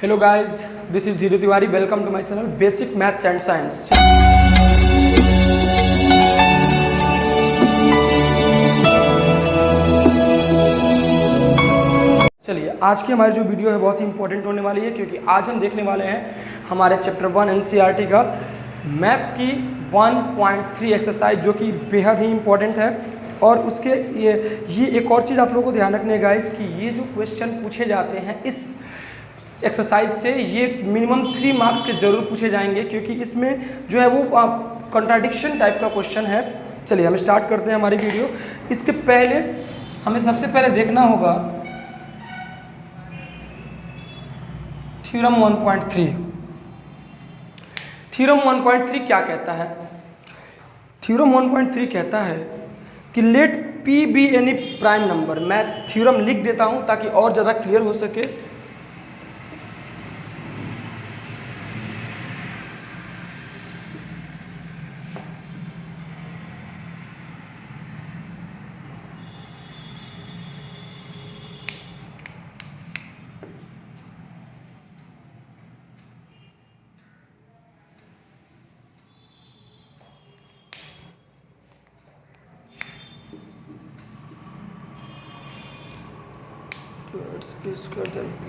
Hello guys, this is Dhiru Tiwari. Welcome to my channel basic maths and science. चलिए, आज की हमारी जो वीडियो है बहुत ही इंपॉर्टेंट होने वाली है, क्योंकि आज हम देखने वाले हैं हमारे चैप्टर 1 एनसीईआरटी का मैथ्स की 1.3 एक्सरसाइज, जो कि बेहद ही इंपॉर्टेंट है। और उसके ये एक और चीज़ आप लोगों को ध्यान रखनी है गाइज, कि ये जो क्वेश्चन पूछे जाते हैं इस एक्सरसाइज से, ये मिनिमम 3 मार्क्स के जरूर पूछे जाएंगे, क्योंकि इसमें जो है वो कॉन्ट्राडिक्शन टाइप का क्वेश्चन है। चलिए हम स्टार्ट करते हैं हमारी वीडियो। इसके पहले हमें सबसे पहले देखना होगा थ्योरम 1.3। थ्योरम 1.3 क्या कहता है? थ्योरम 1.3 कहता है कि let P be any prime number. मैं थ्योरम लिख देता हूं ताकि और ज़्यादा क्लियर हो सके।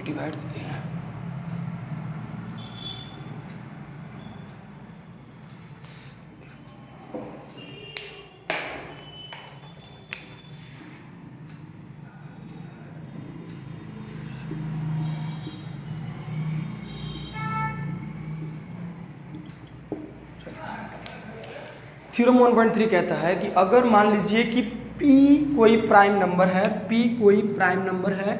डिवाइड्स है। थ्योरम 1.3 कहता है कि अगर मान लीजिए कि P कोई प्राइम नंबर है, P कोई प्राइम नंबर है,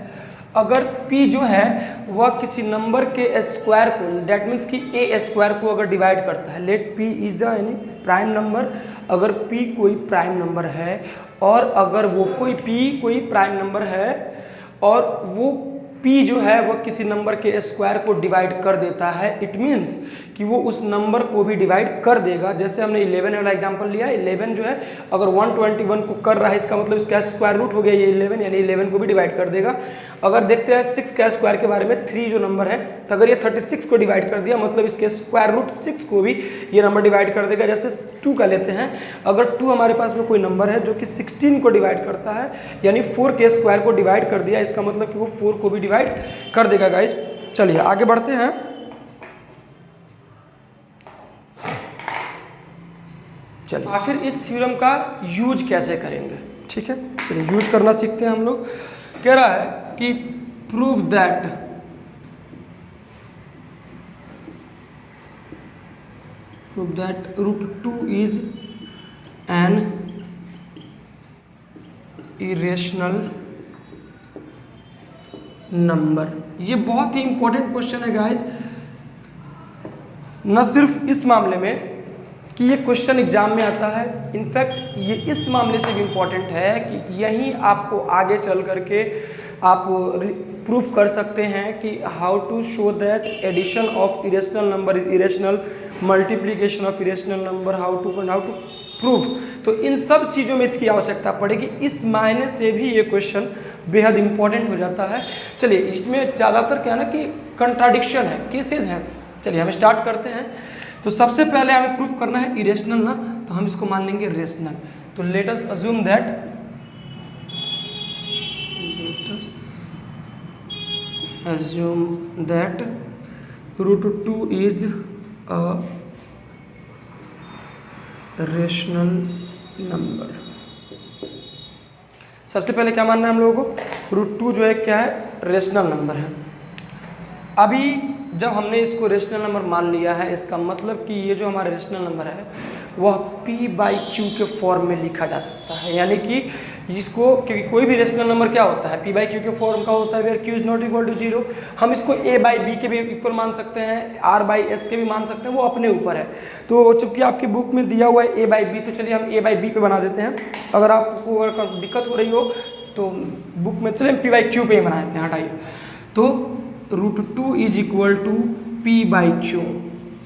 अगर P जो है वह किसी नंबर के स्क्वायर को, डेट मीन्स कि ए स्क्वायर को अगर डिवाइड करता है, let P is the any prime number. अगर P कोई प्राइम नंबर है और अगर वो P कोई प्राइम नंबर है और वो P जो है वह किसी नंबर के स्क्वायर को डिवाइड कर देता है, इट मीन्स कि वो उस नंबर को भी डिवाइड कर देगा। जैसे हमने 11 वाला एग्जांपल लिया, 11 जो है अगर 121 को कर रहा है, इसका मतलब इसका स्क्वायर रूट हो गया ये 11, यानी 11 को भी डिवाइड कर देगा। अगर देखते हैं 6 का स्क्वायर के बारे में, 3 जो नंबर है, तो अगर ये 36 को डिवाइड कर दिया, मतलब इसके स्क्वायर रूट 6 को भी ये नंबर डिवाइड कर देगा। जैसे 2 का लेते हैं, अगर 2 हमारे पास में कोई नंबर है जो कि 16 को डिवाइड करता है, यानी 4 के स्क्वायर को डिवाइड कर दिया, इसका मतलब कि वो 4 को भी डिवाइड कर देगा गाइज। चलिए आगे बढ़ते हैं। चलिए आखिर इस थ्योरम का यूज कैसे करेंगे, ठीक है। चलिए यूज करना सीखते हैं हम लोग। कह रहा है कि prove that √2 is an irrational number. ये बहुत ही इंपॉर्टेंट क्वेश्चन है गाइज, न सिर्फ इस मामले में कि ये क्वेश्चन एग्जाम में आता है, इनफैक्ट ये इस मामले से भी इम्पॉर्टेंट है कि यहीं आपको आगे चल करके आप प्रूफ कर सकते हैं कि how to show that addition of irrational number is irrational, multiplication of irrational number, how to proof. तो इन सब चीज़ों में इसकी आवश्यकता पड़ेगी। इस मायने से भी ये क्वेश्चन बेहद इंपॉर्टेंट हो जाता है। चलिए इसमें ज़्यादातर क्या है ना कि कंट्राडिक्शन है, केसेस हैं। चलिए हम स्टार्ट करते हैं। तो सबसे पहले हमें प्रूफ करना है इरेशनल ना, तो हम इसको मान लेंगे रेशनल। तो let us assume that √2 is a rational number. सबसे पहले क्या मानना है हम लोगों को? √2 जो है क्या है? रेशनल नंबर है। अभी जब हमने इसको रेशनल नंबर मान लिया है, इसका मतलब कि ये जो हमारा रेशनल नंबर है वह P/Q के फॉर्म में लिखा जा सकता है। यानी कि इसको, क्योंकि कोई भी रेशनल नंबर क्या होता है? P/Q के फॉर्म का होता है, where Q is not equal to 0। हम इसको A/B के भी इक्वल मान सकते हैं, R/S के भी मान सकते हैं, वो अपने ऊपर है। तो चूंकि आपकी बुक में दिया हुआ है A/B, तो चलिए हम A/B पे बना देते हैं। अगर आपको अगर दिक्कत हो रही हो तो बुक में चलिए P/Q पे ही बना देते हैं, हटाइए। तो √2 इज इक्वल टू P/Q।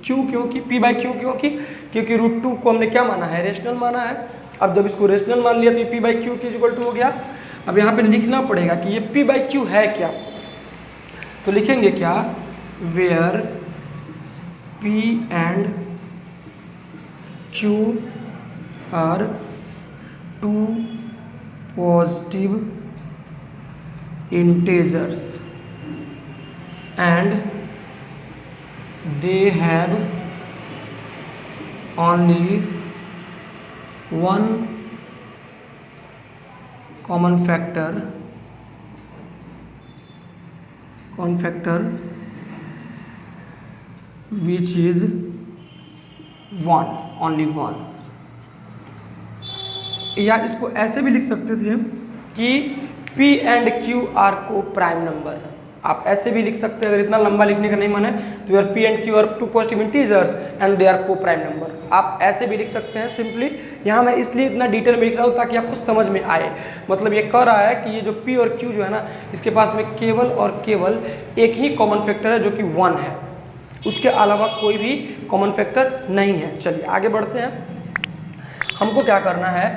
क्यों? क्योंकि P/Q क्योंकि √2 को हमने क्या माना है? रेशनल माना है। अब जब इसको रेशनल मान लिया तो ये P/Q की इक्वल टू हो गया। अब यहाँ पे लिखना पड़ेगा कि ये P/Q है क्या। तो लिखेंगे क्या? where p and q are two positive integers and they have only one common factor which is 1, only 1। या इसको ऐसे भी लिख सकते थे कि P and Q are coprime number. आप ऐसे भी लिख सकते हैं, अगर इतना लंबा लिखने का नहीं मन है तो यार P and Q are two positive integers and they are coprime number. आप ऐसे भी लिख सकते हैं सिंपली। यहाँ मैं इसलिए इतना डिटेल में लिख रहा हूँ ताकि आपको समझ में आए। मतलब ये कह रहा है कि ये जो P और Q जो है ना, इसके पास में केवल और केवल एक ही कॉमन फैक्टर है जो कि 1 है, उसके अलावा कोई भी कॉमन फैक्टर नहीं है। चलिए आगे बढ़ते हैं। हमको क्या करना है,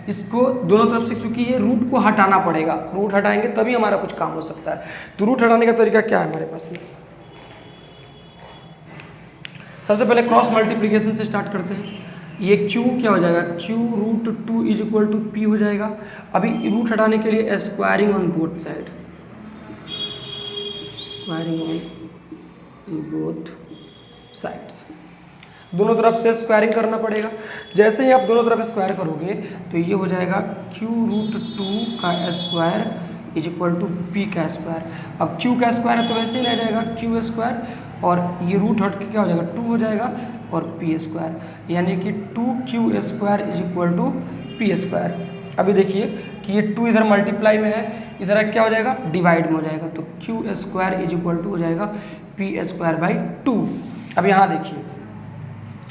इसको दोनों तरफ से, चूंकि ये रूट को हटाना पड़ेगा, रूट हटाएंगे तभी हमारा कुछ काम हो सकता है। तो रूट हटाने का तरीका क्या है हमारे पास में? सबसे पहले क्रॉस मल्टीप्लिकेशन से स्टार्ट करते हैं। ये q क्या हो जाएगा, q root 2 is equal to p हो जाएगा। अभी रूट हटाने के लिए squaring on both side, squaring on both sides, दोनों तरफ से स्क्वायरिंग करना पड़ेगा। जैसे ही आप दोनों तरफ स्क्वायर करोगे तो ये हो जाएगा q रूट 2 का square is equal to p का स्क्वायर। अब q का स्क्वायर है तो वैसे ही रह जाएगा q स्क्वायर, और ये रूट हट के क्या हो जाएगा 2 हो जाएगा और p स्क्वायर, यानी कि 2q square is equal to p square. अभी देखिए कि ये 2 इधर मल्टीप्लाई में है, इधर क्या हो जाएगा डिवाइड में हो जाएगा, तो q square is equal to हो जाएगा p स्क्वायर बाई 2। अब यहाँ देखिए,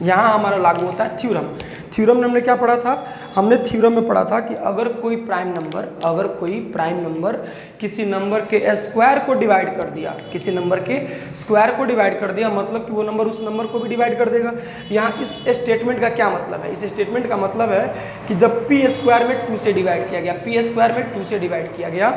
यहाँ हमारा लागू होता है थ्योरम। थ्योरम में हमने क्या पढ़ा था, हमने थ्योरम में पढ़ा था कि अगर कोई प्राइम नंबर किसी नंबर के स्क्वायर को डिवाइड कर दिया, किसी नंबर के स्क्वायर को डिवाइड कर दिया, मतलब कि वो नंबर उस नंबर को भी डिवाइड कर देगा। यहाँ इस स्टेटमेंट का क्या मतलब है? इस स्टेटमेंट का मतलब है कि जब p स्क्वायर में 2 से डिवाइड किया गया, p स्क्वायर में 2 से डिवाइड किया गया,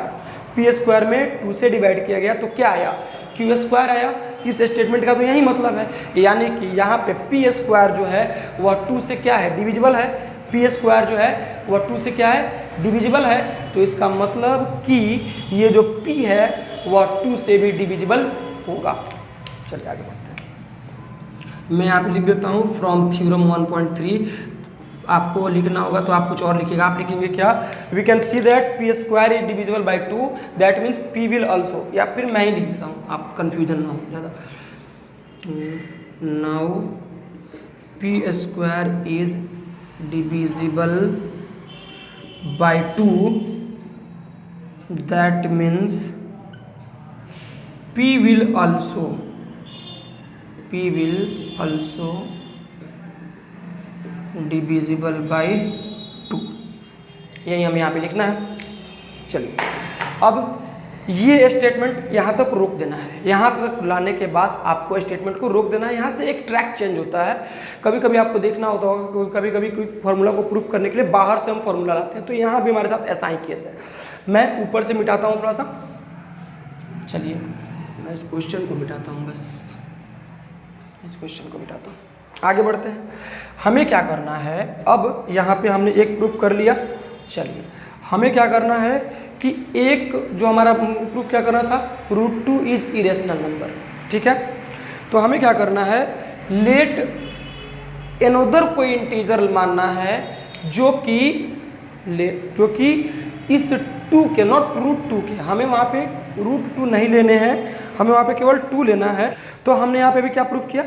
p स्क्वायर में 2 से डिवाइड किया गया, तो क्या आया, q स्क्वायर आया। इस स्टेटमेंट का तो यही मतलब है, यानी कि यहाँ पे p स्क्वायर जो है वह 2 से क्या है, डिविजिबल है। p स्क्वायर जो है वह 2 से क्या है, डिविजिबल है। तो इसका मतलब कि ये जो p है वह 2 से भी डिविजिबल होगा। चलिए आगे बढ़ते हैं। मैं यहाँ पे लिख देता हूँ फ्रॉम थ्योरम 1.3। आपको लिखना होगा तो आप कुछ और लिखिएगा। आप लिखेंगे क्या, we can see that p square is divisible by 2, that means p will also, या फिर मैं ही लिख देता हूँ, आप कन्फ्यूजन ना हो ज़्यादा। Now p square is divisible by 2, that means p will also divisible by 2। यही हमें यहाँ पे लिखना है। चलिए अब ये स्टेटमेंट यहाँ तक रोक देना है। यहाँ तक लाने के बाद आपको स्टेटमेंट को रोक देना है। यहाँ से एक ट्रैक चेंज होता है। कभी कभी आपको देखना होता होगा, कभी कभी कोई फार्मूला को प्रूफ करने के लिए बाहर से हम फार्मूला लाते हैं, तो यहाँ भी हमारे साथ ऐसा ही केस है। मैं ऊपर से मिटाता हूँ थोड़ा सा। चलिए मैं इस क्वेश्चन को मिटाता हूँ, बस इस क्वेश्चन को मिटाता हूँ। आगे बढ़ते हैं। हमें क्या करना है, अब यहाँ पे हमने एक प्रूफ कर लिया। चलिए हमें क्या करना है कि एक जो हमारा प्रूफ क्या करना था, रूट 2 इज इरेशनल नंबर, ठीक है। तो हमें क्या करना है, लेट एनोदर कोई इंटीजर मानना है जो कि इस 2 के, नॉट रूट 2 के, हमें वहाँ पे रूट 2 नहीं लेने हैं, हमें वहाँ पे केवल 2 लेना है। तो हमने यहाँ पे भी क्या प्रूफ किया,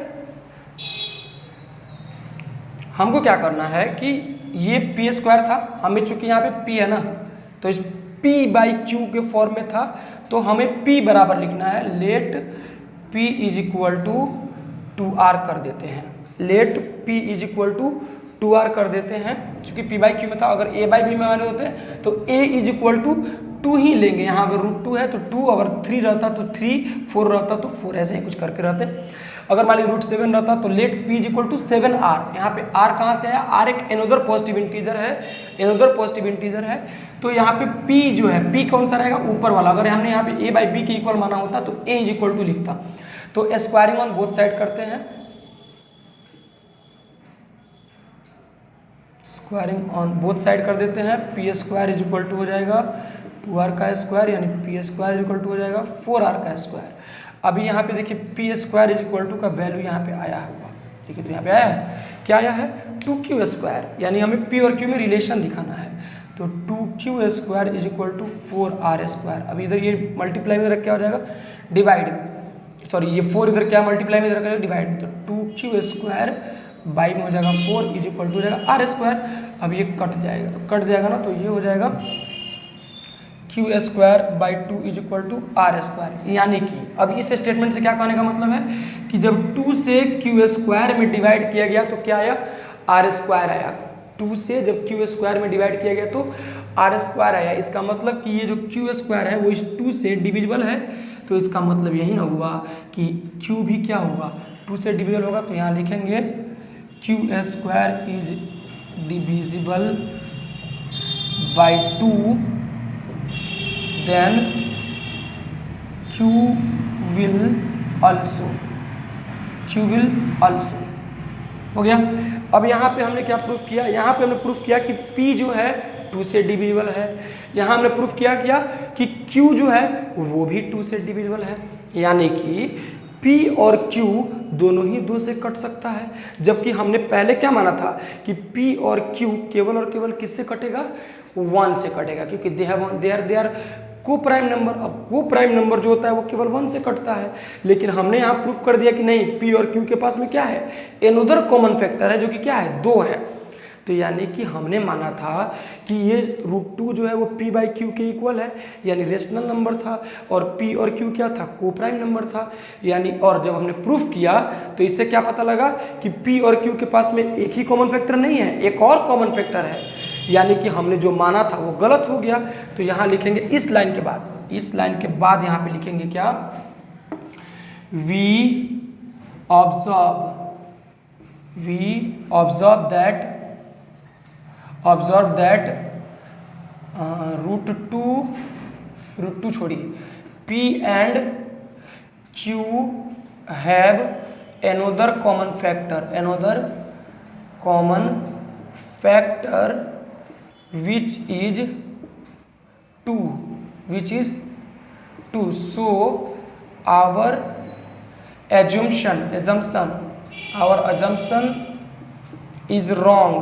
हमको क्या करना है कि ये p स्क्वायर था, हमें चूंकि यहाँ पे p है ना, तो इस p बाई q के फॉर्म में था, तो हमें p बराबर लिखना है, let p is equal to 2r कर देते हैं। Let p is equal to 2r कर देते हैं, चूंकि p बाई q में था। अगर a बाई b में वाले होते हैं तो a इज इक्वल टू 2 ही लेंगे। यहाँ अगर रूट 2 है तो 2, अगर 3 रहता तो 3, 4 रहता तो 4, ऐसे ही कुछ करके रहते। अगर मान लीजिए रूट 7 रहता तो let p is equal to 7r। यहाँ पे r कहाँ से आया, r एक एनोदर पॉजिटिव इंटीजर है, एनोदर पॉजिटिव इंटीजर है। तो यहाँ पे p जो है, p कौन सा रहेगा, ऊपर वाला। अगर हमने यहाँ पे a बाई b के इक्वल माना होता तो a इज इक्वल टू लिखता। तो स्क्वायरिंग ऑन बोथ साइड करते हैं, स्क्वायरिंग ऑन बोथ साइड कर देते हैं। P square is equal to हो जाएगा 2r का स्क्वायर, यानी P square is equal to हो जाएगा 4r का स्क्वायर। अभी यहाँ पे देखिए P square is equal to का वैल्यू यहाँ पे आया हुआ, ठीक है, तो यहाँ पे आया है, क्या आया है 2q स्क्वायर, यानी हमें p और q में रिलेशन दिखाना है। तो 2q square is equal to 4r square. अभी इधर ये मल्टीप्लाई में इधर क्या हो जाएगा, डिवाइड, सॉरी ये 4 इधर क्या मल्टीप्लाई में इधर डिवाइड, तो 2q स्क्वायर बाई में हो जाएगा 4 इज इक्वल टू हो जाएगा r स्क्वायर। अब ये कट जाएगा ना, तो ये हो जाएगा q square by 2 is equal to r square. यानी कि अब इस स्टेटमेंट से क्या कहने का मतलब है कि जब 2 से q स्क्वायर में डिवाइड किया गया तो क्या आया, r स्क्वायर आया। 2 से जब q स्क्वायर में डिवाइड किया गया तो r स्क्वायर आया। इसका मतलब कि ये जो q स्क्वायर है वो इस 2 से डिविजिबल है, तो इसका मतलब यही ना हुआ कि q भी क्या होगा, 2 से डिविजिबल होगा। तो यहाँ लिखेंगे q square is divisible by 2, then q will also हो गया। अब यहाँ पे हमने क्या प्रूफ किया, यहाँ पे हमने प्रूफ किया कि p जो है 2 से डिविजिबल है। यहाँ हमने प्रूफ किया कि q जो है वो भी 2 से डिविजिबल है, यानी कि p और q दोनों ही 2 से कट सकता है। जबकि हमने पहले क्या माना था कि p और q केवल और केवल किससे कटेगा, 1 से कटेगा, क्योंकि दे आर को प्राइम नंबर। अब को प्राइम नंबर जो होता है वो केवल 1 से कटता है, लेकिन हमने यहाँ प्रूफ कर दिया कि नहीं, p और q के पास में क्या है, एनोदर कॉमन फैक्टर है, जो कि क्या है, 2 है। तो यानी कि हमने माना था कि ये √2 जो है वो p बाई क्यू के इक्वल है, यानी रेशनल नंबर था, और p और q क्या था, को प्राइम नंबर था। यानी और जब हमने प्रूफ किया तो इससे क्या पता लगा कि p और q के पास में एक ही कॉमन फैक्टर नहीं है, एक और कॉमन फैक्टर है, यानी कि हमने जो माना था वो गलत हो गया। तो यहाँ लिखेंगे इस लाइन के बाद यहाँ पे लिखेंगे क्या, वी ऑब्जर्व दैट √2 छोड़िए, p and q have another common factor which is 2, so our assumption is wrong।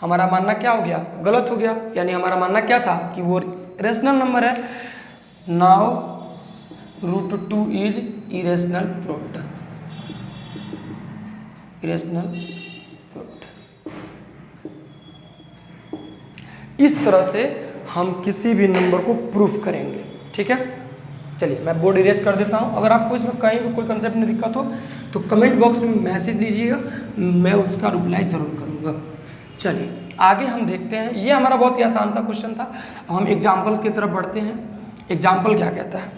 हमारा मानना क्या हो गया, गलत हो गया, यानी हमारा मानना क्या था कि वो रेशनल नंबर है। Now √2 is irrational product. इस तरह से हम किसी भी नंबर को प्रूफ करेंगे, ठीक है। चलिए मैं बोर्ड इरेज कर देता हूँ। अगर आपको इसमें कहीं भी कोई कंसेप्ट में दिक्कत हो तो कमेंट बॉक्स में मैसेज दीजिएगा, मैं उसका रिप्लाई जरूर करूँगा। चलिए आगे हम देखते हैं, ये हमारा बहुत ही आसान सा क्वेश्चन था। अब हम एग्जाम्पल की तरफ बढ़ते हैं। एग्जाम्पल क्या कहता है,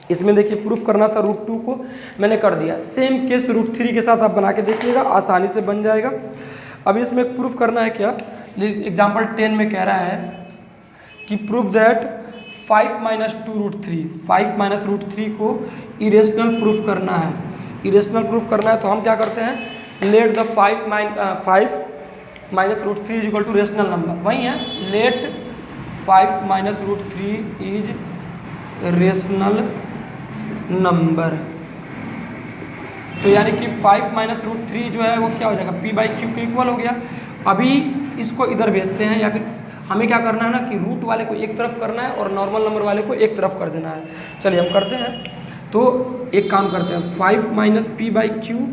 इसमें देखिए प्रूफ करना था √2 को, मैंने कर दिया। सेम केस √3 के साथ आप बना के देखिएगा, आसानी से बन जाएगा। अब इसमें प्रूफ करना है क्या, एग्जाम्पल 10 में कह रहा है कि प्रूफ दैट 5 - 2 √3 को इरेशनल प्रूफ करना है। इरेशनल प्रूफ करना है तो हम क्या करते हैं, let the 5 - √3 is equal to rational number. वही है, लेट 5 - √3 इज रेशनल नंबर। तो यानी कि 5 - √3 जो है वो क्या हो जाएगा, p बाई क्यू के इक्वल हो गया। अभी इसको इधर भेजते हैं, या फिर हमें क्या करना है ना कि रूट वाले को एक तरफ करना है और नॉर्मल नंबर वाले को एक तरफ कर देना है। चलिए हम करते हैं। तो एक काम करते हैं, 5 - p by Q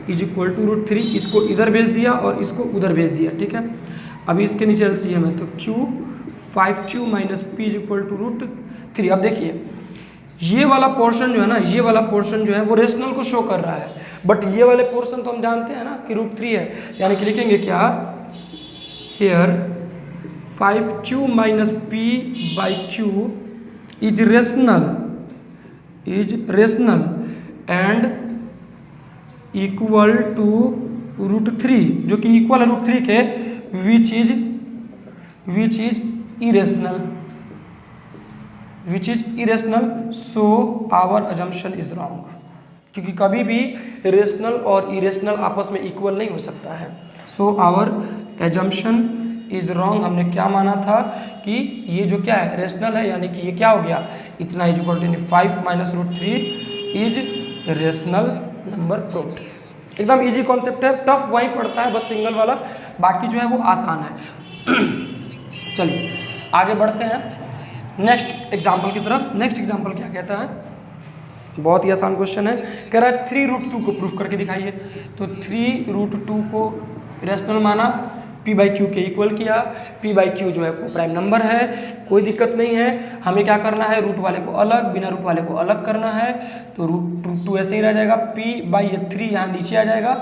is equal to √3, इसको इधर भेज दिया और इसको उधर भेज दिया, ठीक है। अभी इसके नीचे एलसीएम है, तो q 5q - p is equal to √3। अब देखिए ये वाला पोर्शन जो है ना, ये वाला पोर्शन जो है वो रेशनल को शो कर रहा है, बट ये वाले पोर्शन तो हम जानते हैं ना कि √3 है, यानी कि लिखेंगे क्या, here 5q - p by q is rational and equal to √3, जो कि इक्वल है √3 के, which is irrational. Which is irrational so our assumption is wrong. क्योंकि कभी भी रेशनल और इरेशनल आपस में इक्वल नहीं हो सकता है। So our assumption is wrong, हमने क्या माना था कि ये जो क्या है रेशनल है, यानी कि ये क्या हो गया इतना is equal to 5 minus root 3 is rational number proved. एकदम इजी कॉन्सेप्ट है, टफ वहीं पड़ता है बस सिंगल वाला, बाकी जो है वो आसान है। चलिए आगे बढ़ते हैं नेक्स्ट एग्जाम्पल की तरफ। नेक्स्ट एग्जाम्पल क्या कहता है, बहुत ही आसान क्वेश्चन है, कह रहा है 3√2 को प्रूफ करके दिखाइए। तो 3√2 को रेशनल माना, p/q के इक्वल किया। p/q जो है को प्राइम नंबर है, कोई दिक्कत नहीं है। हमें क्या करना है, रूट वाले को अलग, बिना रूट वाले को अलग करना है। तो √2 ऐसे ही रह जाएगा, p/3 यहाँ नीचे आ जाएगा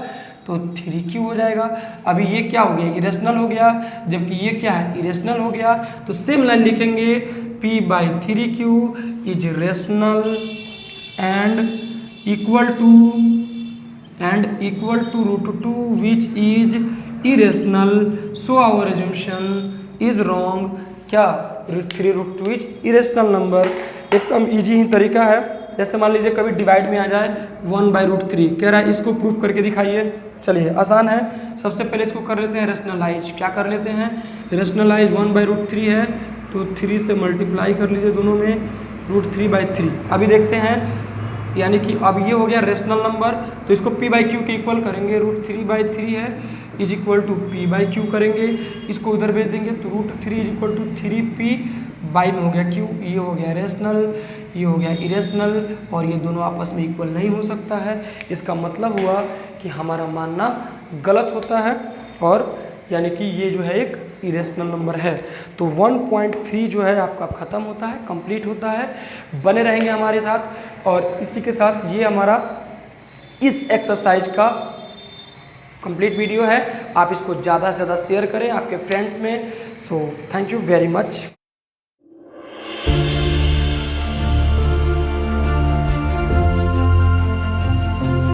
तो 3q हो जाएगा। अभी ये क्या हो गया, इरेशनल हो गया, जबकि ये क्या है इरेशनल हो गया। तो सेम लाइन लिखेंगे, p/3q is rational and equal to √2 which is irrational, so our assumption is wrong. क्या 3√2 इज इरेशनल नंबर। एकदम इजी ही तरीका है। जैसे मान लीजिए कभी डिवाइड में आ जाए 1/√3, कह रहा है इसको प्रूफ करके दिखाइए। चलिए आसान है, सबसे पहले इसको कर लेते हैं रेशनलाइज। क्या कर लेते हैं, रेशनलाइज 1/√3 है तो 3 से मल्टीप्लाई कर लीजिए दोनों में, √3/3। अभी देखते हैं, यानी कि अब ये हो गया रेशनल नंबर, तो इसको p/q के इक्वल करेंगे, √3/3 है इज इक्वल टू p/q करेंगे, इसको उधर भेज देंगे तो √3 इज इक्वल टू 3p/, में हो गया q, ये हो गया रेशनल, ये हो गया इरेशनल, और ये दोनों आपस में इक्वल नहीं हो सकता है। इसका मतलब हुआ कि हमारा मानना गलत होता है, और यानी कि ये जो है एक इरेशनल नंबर है। तो 1.3 जो है आपका ख़त्म होता है, कंप्लीट होता है। बने रहेंगे हमारे साथ, और इसी के साथ ये हमारा इस एक्सरसाइज का कंप्लीट वीडियो है। आप इसको ज़्यादा से ज़्यादा शेयर करें आपके फ्रेंड्स में। So thank you very much.